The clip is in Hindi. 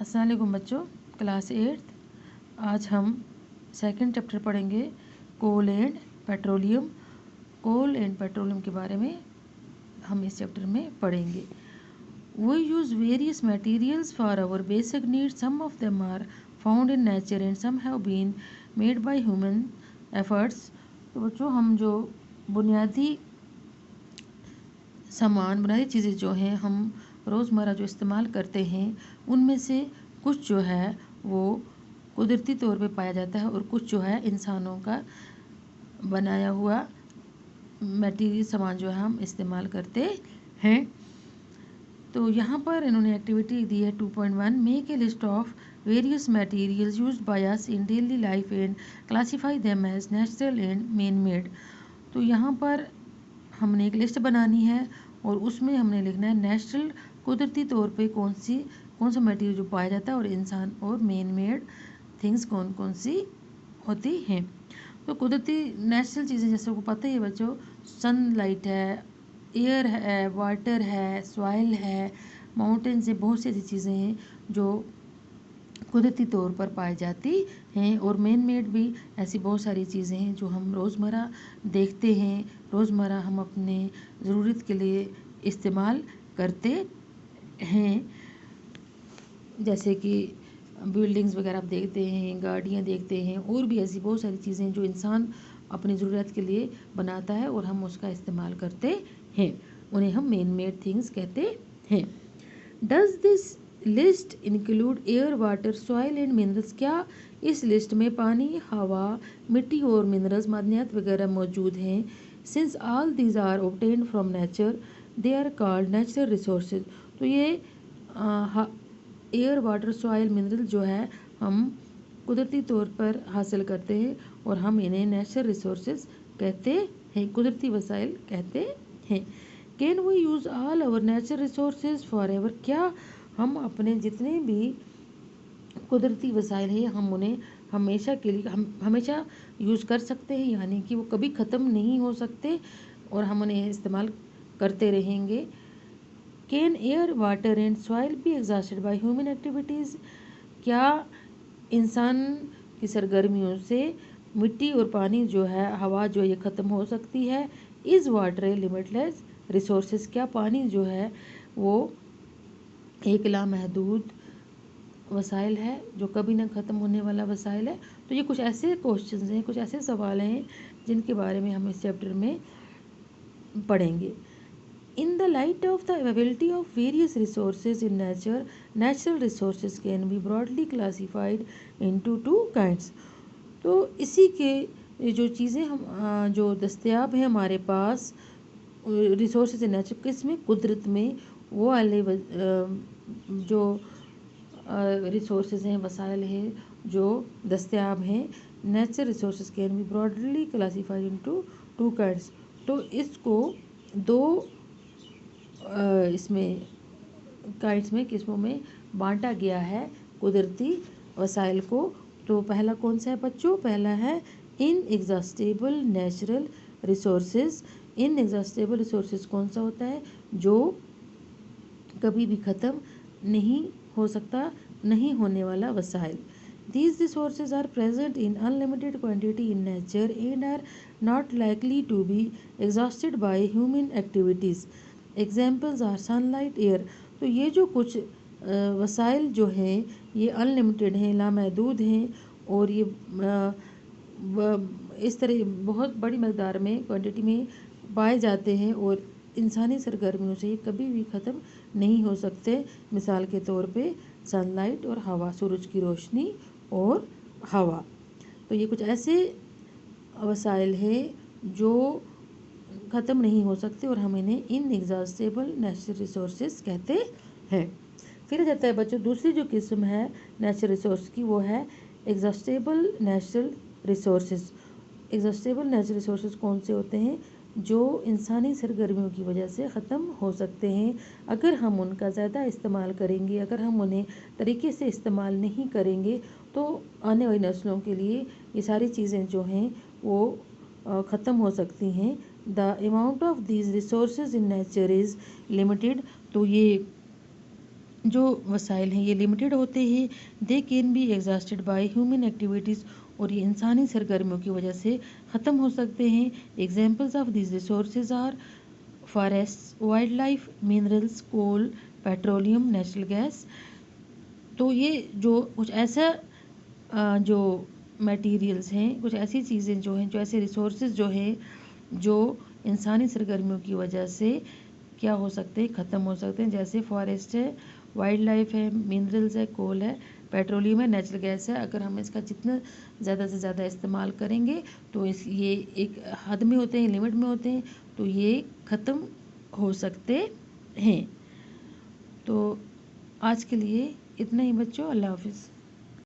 अस्सलाम वालेकुम बच्चों, क्लास 8th। आज हम सेकंड चैप्टर पढ़ेंगे coal and petroleum. Coal and petroleum के बारे में हम इस चैप्टर में पढ़ेंगे। We use various materials for our basic needs. Some of them are found in nature and some have been made by human efforts. तो बच्चों, हम जो बुनियादी सामान, बुनियादी चीज़ें जो हैं हम रोज़मर्रा जो इस्तेमाल करते हैं, उनमें से कुछ जो है वो कुदरती तौर पे पाया जाता है और कुछ जो है इंसानों का बनाया हुआ मटेरियल सामान जो है हम इस्तेमाल करते हैं। तो यहाँ पर इन्होंने एक्टिविटी दी है 2.1, make a list of various materials used by us in daily life and classify them as natural and man made. तो यहाँ पर हमने एक लिस्ट बनानी है और उसमें हमने लिखना है नेचुरल, कुदरती तौर पे कौन सा मटेरियल जो पाया जाता है, और इंसान और मैन मेड थिंग्स कौन कौन सी होती हैं। तो कुदरती नेचुरल चीज़ें जैसे को पता ही है बच्चों, सनलाइट है, एयर है, वाटर है, सॉइल है, माउंटेन से, बहुत सी ऐसी चीज़ें हैं जो कुदरती तौर पर पाई जाती हैं। और मैन मेड भी ऐसी बहुत सारी चीज़ें हैं जो हम रोज़मर्रा देखते हैं, रोज़मर्रा हम अपने ज़रूरत के लिए इस्तेमाल करते हैं। जैसे कि बिल्डिंग्स वगैरह आप देखते हैं, गाड़ियाँ देखते हैं, और भी ऐसी बहुत सारी चीज़ें जो इंसान अपनी ज़रूरत के लिए बनाता है और हम उसका इस्तेमाल करते हैं, उन्हें हम मैन मेड थिंग्स कहते हैं। Does this list include air, water, soil and minerals? क्या इस लिस्ट में पानी, हवा, मिट्टी और मिनरल्स, मादनियात वगैरह मौजूद हैं? Since all these are obtained from nature they are called natural resources. तो ये एयर, वाटर, सॉइल, मिनरल जो है हम कुदरती तौर पर हासिल करते हैं और हम इन्हें नेचुरल रिसोर्सेज कहते हैं, कुदरती वसाइल कहते हैं। Can we use all our natural resources for ever? क्या हम अपने जितने भी कुदरती वसाइल हैं हम उन्हें हमेशा के लिए हमेशा यूज़ कर सकते हैं, यानी कि वो कभी ख़त्म नहीं हो सकते और हम उन्हें इस्तेमाल करते रहेंगे। Can air, water and soil be exhausted by human activities? क्या इंसान की सरगर्मियों से मिट्टी और पानी जो है, हवा जो ये ख़त्म हो सकती है? Is water a limitless resources? क्या पानी जो है वो एक लामहदूद वसाइल है, जो कभी ना ख़त्म होने वाला वसाइल है? तो ये कुछ ऐसे क्वेश्चंस हैं, कुछ ऐसे सवाल हैं जिनके बारे में हम इस चैप्टर में पढ़ेंगे। In the light of the availability of various resources in nature, natural resources can be broadly classified into two kinds. तो इसी के जो चीज़ें हम जो दस्तयाब हैं हमारे पास रिसोर्सेज इन नेचर, किसमें? कुदरत में, वो वाले जो रिसोर्सेज हैं, वसाइल हैं जो दस्तयाब हैं। Natural resources can be broadly classified into two kinds. तो इसको दो इसमें काइंड्स में, किस्मों में बांटा गया है कुदरती वसाइल को। तो पहला कौन सा है बच्चों? पहला है inexhaustible natural resources. Inexhaustible resources कौन सा होता है? जो कभी भी ख़त्म नहीं हो सकता, नहीं होने वाला वसाइल। These resources are present in unlimited quantity in nature and are not likely to be exhausted by human activities. Examples are sunlight, air. तो ये जो कुछ वसाइल जो हैं ये अनलिमिटेड हैं, लामहदूद हैं, और ये इस तरह बहुत बड़ी मकदार में, क्वांटिटी में पाए जाते हैं और इंसानी सरगर्मियों से ये कभी भी ख़त्म नहीं हो सकते। मिसाल के तौर पे सनलाइट और हवा, सूरज की रोशनी और हवा। तो ये कुछ ऐसे वसाइल हैं जो ख़त्म नहीं हो सकते और हम इन्हें इनएग्जॉस्टेबल नेचुरल रिसोर्सेज कहते हैं। फिर आ जाता है बच्चों दूसरी जो किस्म है नेचुरल रिसोर्स की, वो है exhaustible natural resources. Exhaustible natural resources कौन से होते हैं? जो इंसानी सरगर्मियों की वजह से ख़त्म हो सकते हैं। अगर हम उनका ज़्यादा इस्तेमाल करेंगे, अगर हम उन्हें तरीके से इस्तेमाल नहीं करेंगे, तो आने वाली नस्लों के लिए ये सारी चीज़ें जो हैं वो ख़त्म हो सकती हैं। The amount of these resources in nature is limited. तो ये जो वसाइल हैं ये लिमिटेड होते हैं, they can be exhausted by human activities, और ये इंसानी सरगर्मियों की वजह से ख़त्म हो सकते हैं। Examples of this resources are forest, wildlife, minerals, coal, petroleum, natural gas. तो ये जो कुछ ऐसा जो मटेरियल्स हैं, कुछ ऐसी चीज़ें जो हैं, जो ऐसे रिसोर्सेज जो हैं, जो इंसानी सरगर्मियों की वजह से क्या हो सकते हैं, ख़त्म हो सकते हैं। जैसे फॉरेस्ट है, वाइल्ड लाइफ है, मिनरल्स है, कोल है, पेट्रोलियम है, नेचुरल गैस है। अगर हम इसका जितना ज़्यादा से ज़्यादा इस्तेमाल करेंगे तो ये एक हद में होते हैं, लिमिट में होते हैं, तो ये ख़त्म हो सकते हैं। तो आज के लिए इतना ही बच्चों, अल्लाह हाफिज़।